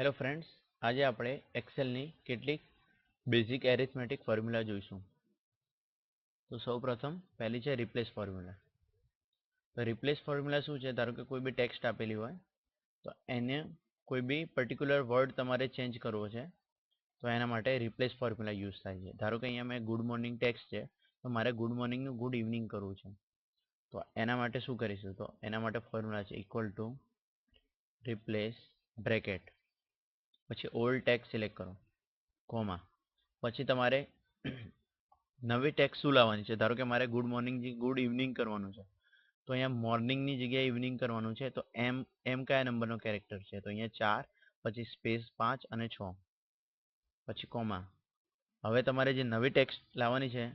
Hello friends, આજે આપણે એક્સેલની કેટલીક બેઝિક એરિથમેટિક ફોર્મ્યુલા જોઈશું. તો સૌપ્રથમ પહેલી છે રિપ્લેસ ફોર્મ્યુલા. તો રિપ્લેસ ફોર્મ્યુલા શું છે? ધારો કે કોઈ બી ટેક્સ્ટ આપેલી હોય તો એને કોઈ બી પર્ટિક્યુલર વર્ડ તમારે ચેન્જ કરવો છે તો એના માટે રિપ્લેસ ફોર્મ્યુલા યુઝ થાય છે. ધારો કે અહીંયા મેં ગુડ મોર્નિંગ ટેક્સ્ટ છે તો મારે ગુડ મોર્નિંગનું ગુડ ઇવનિંગ કરવું છે. તો એના માટે શું કરીશું? તો એના માટે ફોર્મ્યુલા છે ઇક્વલ ટુ રિપ્લેસ બ્રેકેટ, પછી ઓલ્ડ ટેક્સ્ટ સિલેક્ટ કરો, કોમા, પછી તમારે નવી ટેક્સ્ટ શું લાવવાની છે? ધારો કે મારે ગુડ મોર્નિંગ ગુડ ઇવનિંગ કરવાનું છે તો અહીંયા મોર્નિંગની જગ્યાએ ઇવનિંગ કરવાનું છે. તો એમ કયા નંબરનો કેરેક્ટર છે? તો અહીંયા 4, પછી સ્પેસ 5 અને 6, પછી કોમા. હવે તમારે જે નવી ટેક્સ્ટ લાવવાની છે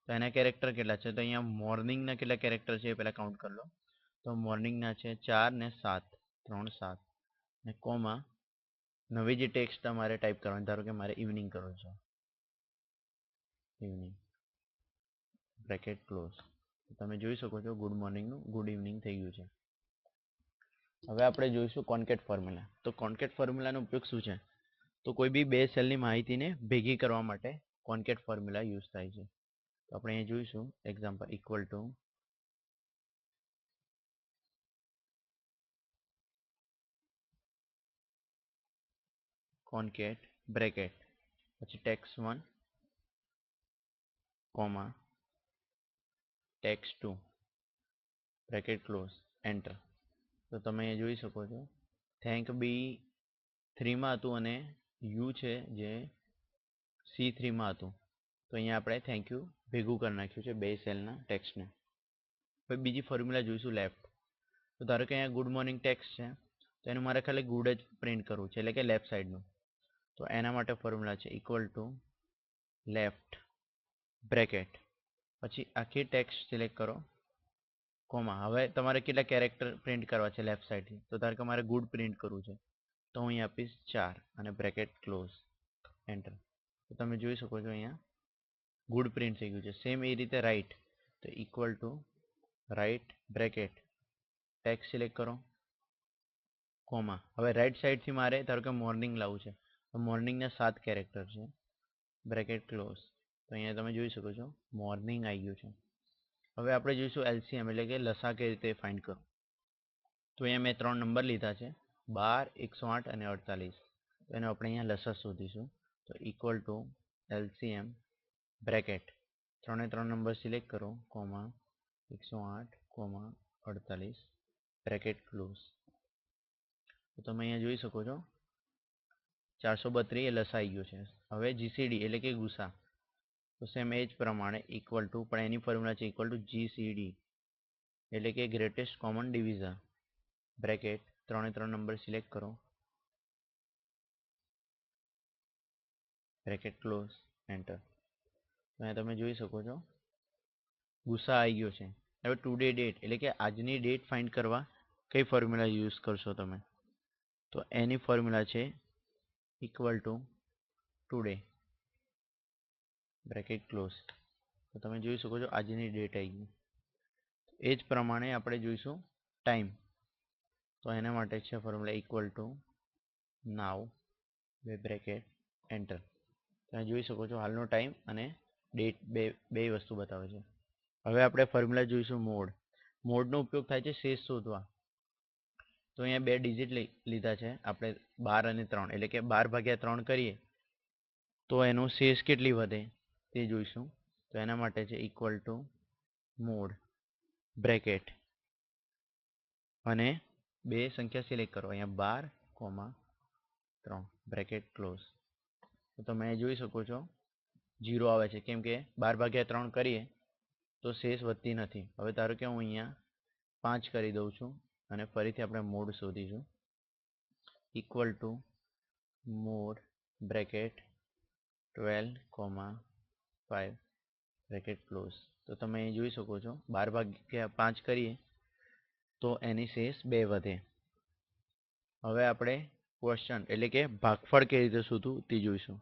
તો એના કેરેક્ટર કેટલા છે? તો અહીંયા મોર્નિંગના કેટલા કેરેક્ટર છે એ પહેલાં કાઉન્ટ કરી લો. તો મોર્નિંગના છે 4 ને 7, 3 7 ને કોમા. નવી જે ટેક્સ્ટ તમારે ટાઈપ કરવાની, ધારો કે મારે ઇવનિંગ કરવું છે, ઇવનિંગ બ્રેકેટ ક્લોઝ. તમે જોઈ શકો છો ગુડ મોર્નિંગનું ગુડ ઇવનિંગ થઈ ગયું છે. હવે આપણે જોઈશું કોન્કેટ ફોર્મ્યુલા. તો કોન્કેટ ફોર્મ્યુલાનો ઉપયોગ શું છે? તો કોઈ બી બે સેલની માહિતીને ભેગી કરવા માટે કોન્કેટ ફોર્મ્યુલા યુઝ થાય છે. તો આપણે અહીં જોઈશું example equal to concat bracket, પછી text 1 comma text 2 bracket close, enter. તો તમે અહીંયા જોઈ શકો છો થેન્ક બી 3માં હતું અને યુ છે જે C3માં હતું. તો અહીંયા આપણે થેન્ક યુ ભેગું કરી નાખ્યું છે બે સેલના ટેક્સ્ટને. હવે બીજી ફોર્મ્યુલા જોઈશું લેફ્ટ. તો ધારો કે અહીંયા ગુડ મોર્નિંગ ટેક્સ્ટ છે તો એનું મારે ખાલી ગુડ જ પ્રિન્ટ કરવું છે, એટલે કે લેફ્ટ સાઈડનું. તો એના માટે ફોર્મ્યુલા છે ઇક્વલ ટુ લેફ્ટ બ્રેકેટ, પછી આખી ટેક્સ્ટ સિલેક્ટ કરો, કોમા. હવે તમારે કેટલા કેરેક્ટર પ્રિન્ટ કરવા છે લેફ્ટ સાઈડથી? તો ધારો કે મારે ગુડ પ્રિન્ટ કરવું છે તો હું અહીં આપીશ 4 અને બ્રેકેટ ક્લોઝ, એન્ટર. તો તમે જોઈ શકો છો અહીંયા ગુડ પ્રિન્ટ થઈ ગયું છે. સેમ એ રીતે રાઈટ, તો equal to right bracket, text select કરો, કોમા. હવે રાઈટ સાઈડથી મારે ધારો કે મોર્નિંગ લાવવું છે તો મોર્નિંગના 7 કેરેક્ટર છે, બ્રેકેટ ક્લોઝ. તો અહીંયા તમે જોઈ શકો છો મોર્નિંગ આવી ગયું છે. હવે આપણે જોઈશું એલસીએમ, એટલે કે લસા કઈ રીતે ફાઇન્ડ કરો. તો અહીંયા મેં 3 નંબર લીધા છે, 12, 108 અને 48. તો એનો આપણે અહીંયા લસા શોધીશું. તો equal to LCM bracket, 3 number select કરો, કોમા 108, 48 બ્રેકેટ ક્લોઝ. તો તમે અહીંયા જોઈ શકો છો 432 એ લસા આવી ગયો છે. હવે જીસીડી એટલે કે ગુસા, તો સેમ એ જ પ્રમાણે ઇક્વલ ટુ, પણ એની ફોર્મ્યુલા છે ઇક્વલ ટુ જીસીડી એટલે કે greatest common division bracket, 3 number select કરો, બ્રેકેટ ક્લોઝ, એન્ટર. અહીંયા તમે જોઈ શકો છો ગુસા આવી ગયો છે. હવે ટુડે ડેટ એટલે કે આજની ડેટ ફાઇન્ડ કરવા કઈ ફોર્મ્યુલા યુઝ કરશો તમે? તો એની ફોર્મ્યુલા છે equal to today bracket close. તો તમે જોઈ શકો છો આજની ડેટ આવી ગઈ. એ જ પ્રમાણે આપણે જોઈશું ટાઈમ. તો એના માટે છે ફોર્મ્યુલા ઇક્વલ ટુ નાવ બે બ્રેકેટ, એન્ટર. તમે જોઈ શકો છો હાલનો ટાઈમ અને ડેટ બે વસ્તુ બતાવે છે. હવે આપણે ફોર્મ્યુલા જોઈશું મોડ. મોડનો ઉપયોગ થાય છે શેષ શોધવા. તો અહીંયા 2 ડિજિટ લીધા છે આપણે, 12 અને 3, એટલે કે 12/3 કરીએ તો એનો શેષ કેટલી વધે તે જોઈશું. તો એના માટે છે ઇક્વલ ટુ મોડ બ્રેકેટ અને બે સંખ્યા સિલેક્ટ કરો, અહીંયા 12, 3 બ્રેકેટ ક્લોઝ. તો તમે જોઈ શકો છો 0 આવે છે, કેમ કે 12/3 કરીએ તો શેષ વધતી નથી. હવે ધારો કે હું અહીંયા 5 કરી દઉં છું અને ફરીથી આપણે મોડ શોધીશું equal to mod bracket 12, 5 close. તો તમે અહીં જોઈ શકો છો 12/5 કરીએ તો એની શેષ 2 વધે. હવે આપણે ક્વેશ્ચન એટલે કે ભાગફળ કેવી રીતે શોધવું તે જોઈશું.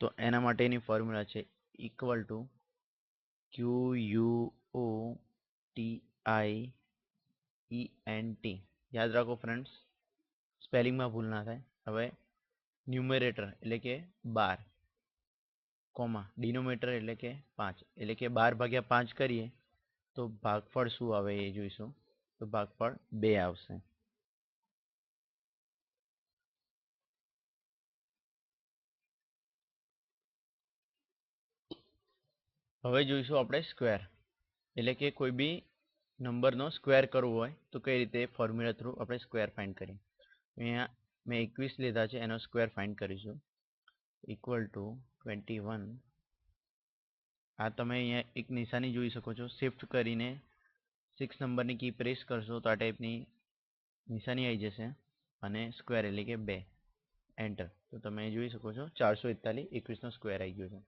તો એના માટેની ફોર્મ્યુલા છે ઇક્વલ ટુ QUOTIENT. યાદ રાખો ફ્રેન્ડ્સ, સ્પેલિંગમાં ભૂલ ના થાય. હવે ન્યુમેરેટર એટલે કે 12, કોમા ડિનોમિનેટર એટલે કે 5, એટલે કે 12/5 કરીએ તો ભાગફળ શું આવે એ જોઈશું. તો ભાગફળ 2 આવશે. હવે જોઈશું આપણે સ્ક્વેર, એટલે કે કોઈ બી નંબરનો સ્ક્વેર કરવો હોય તો કઈ રીતે ફોર્મ્યુલા થ્રુ આપણે સ્ક્વેર ફાઇન્ડ કરીએ. અહીંયા મેં 21 લીધા છે, એનો સ્ક્વેર ફાઇન્ડ કરીશું. Equal to 21. આ તમે અહીંયા એક નિશાની જોઈ શકો છો. શિફ્ટ કરીને 6 નંબરની કી પ્રેસ કરશો તો આ ટાઈપની નિશાની આવી જશે અને સ્ક્વેર એટલે કે 2, એન્ટર. તો તમે જોઈ શકો છો 441, 21નો સ્ક્વેર આવી ગયો છે.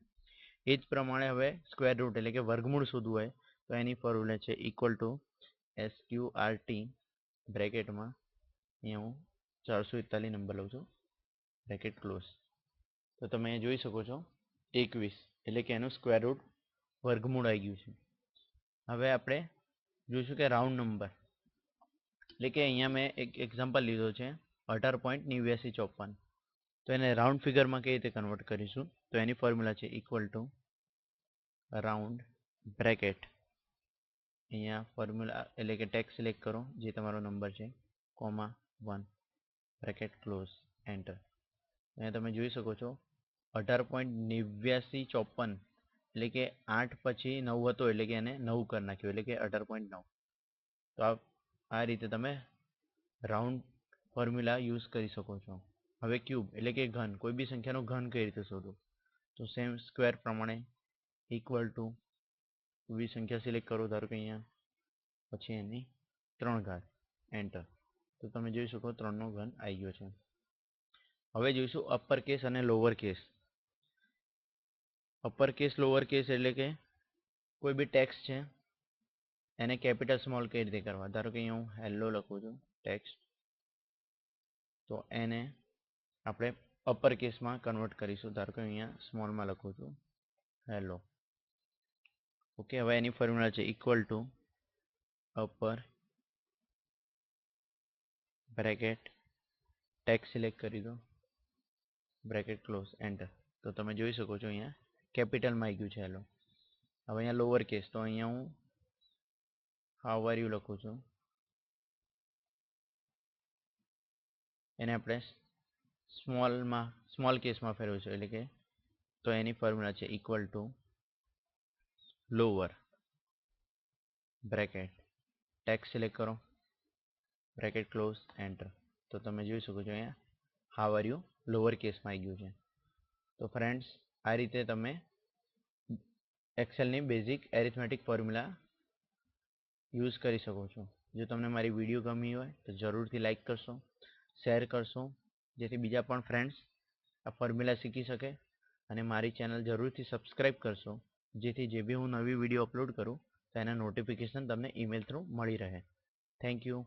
એ જ પ્રમાણે હવે સ્ક્વેર રૂટ એટલે કે વર્ગમૂળ શોધવું હોય તો એની ફોર્મ્યુલા છે ઇક્વલ ટુ SQRT બ્રેકેટમાં. અહીંયા હું 441 નંબર લઉં છું, બ્રેકેટ ક્લોઝ. તો તમે જોઈ શકો છો 21 એટલે કે એનું સ્ક્વેર રૂટ વર્ગમૂળ આવી ગયું છે. હવે આપણે જોઈશું કે રાઉન્ડ નંબર, એટલે કે અહીંયા મેં એક એક્ઝામ્પલ લીધો છે 18.8954. તો એને રાઉન્ડ ફિગરમાં કઈ રીતે કન્વર્ટ કરીશું તો એની ફોર્મ્યુલા છે ઇક્વલ ટુ રાઉન્ડ બ્રેકેટ. અહીંયા ફોર્મ્યુલા એટલે કે ટેક્સ સિલેક્ટ કરો જે તમારો નંબર છે, કોમા 1, બ્રેકેટ ક્લોઝ, એન્ટર. અહીંયા તમે જોઈ શકો છો 18.8954, એટલે કે 8 પછી 9 હતો એટલે કે એને 9 કરી નાખ્યો એટલે કે 18.9. તો આ રીતે તમે રાઉન્ડ ફોર્મ્યુલા યુઝ કરી શકો છો. હવે ક્યુબ એટલે કે ઘન, કોઈ બી સંખ્યાનો ઘન કઈ રીતે શોધવું તો સેમ સ્ક્વેર પ્રમાણે ઇક્વલ ટુ કોઈ સંખ્યા સિલેક્ટ કરો, ધારો કે અહીંયા, પછી એની 3 ઘાત, એન્ટર. તો તમે જોઈ શકો 3નો ઘન આવી ગયો છે. હવે જોઈશું અપર કેસ અને lower case. Upper case lower case એટલે કે કોઈ બી ટેક્સ્ટ છે એને કેપિટલ સ્મોલ કઈ રીતે કરવા. ધારો કે અહીંયા હું હેલો લખું છું ટેક્સ્ટ, તો એને આપણે અપર કેસમાં કન્વર્ટ કરીશું. ધારો કે અહીંયા સ્મોલમાં લખું છું હેલો. ઓકે, હવે એની ફોર્મ્યુલા છે equal two upper bracket text select કરી દો, બ્રેકેટ ક્લોઝ, એન્ટર. તો તમે જોઈ શકો છો અહીંયા કેપિટલમાં આવી ગયું છે હેલો. હવે અહીંયા લોઅર કેસ, તો અહીંયા હું હાઉ આર યુ લખું છું, એને આપણે સ્મોલ કેસમાં ફેરવીશું, એટલે કે તો એની ફોર્મ્યુલા છે equal two lower bracket text select કરો, બ્રેકેટ ક્લોઝ, એન્ટર. તો તમે જોઈ શકો છો અહીંયા હાઉ આર યુ લોઅર કેસમાં આવી ગયું છે. તો ફ્રેન્ડ્સ, આ રીતે તમે એક્સેલની બેઝિક એરિથમેટિક ફોર્મ્યુલા યુઝ કરી શકો છો. જો તમને મારી વિડીયો ગમી હોય તો જરૂરથી લાઈક કરશો, શેર કરશો, જેથી બીજા પણ ફ્રેન્ડ્સ આ ફોર્મ્યુલા શીખી શકે. અને મારી ચેનલ જરૂરથી સબસ્ક્રાઈબ કરશો, જેથી જે બી હું નવી વિડીયો અપલોડ કરું તો એના નોટિફિકેશન તમને ઈમેલ થ્રુ મળી રહે. Thank you.